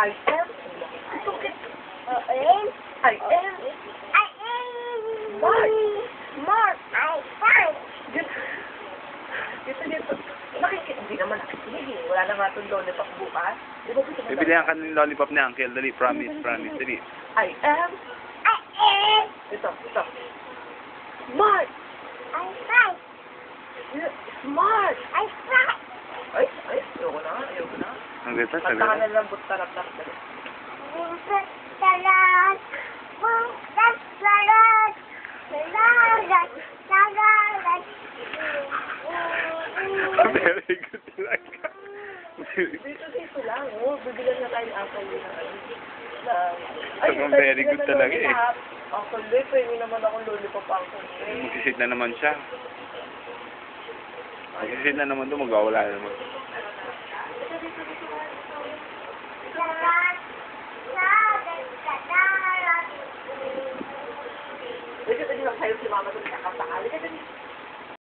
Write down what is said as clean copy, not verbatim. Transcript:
I am. Tukit. I am. I am. I am. Mark. Mark. I find. Dito. Hindi naman nakikinig. Wala na nga itong lollipop bukas. Di ba gusto mo? Bibilihan ka ng lollipop ni Uncle. Dali, promise, dali. I am. I am. Ito. Smart. I find. Smart. I find. Ay, ayoko na. Ang ganda, Kanta ka na lang, butarap. Buntot salat. Buntot salat. Salat. Salat. Very good talaga. Dito lang, oh. Bibigyan na tayo ng apple yun. Sobrang very good talaga eh. Uncle Lee, pwede naman akong lollipop uncle Lee. Magsisit na naman siya. Magsisit na naman doon, magwawala na naman. Salat. Salat. Salat. Pwede lang sa'yo si mama doon sa kanta. Halika dali.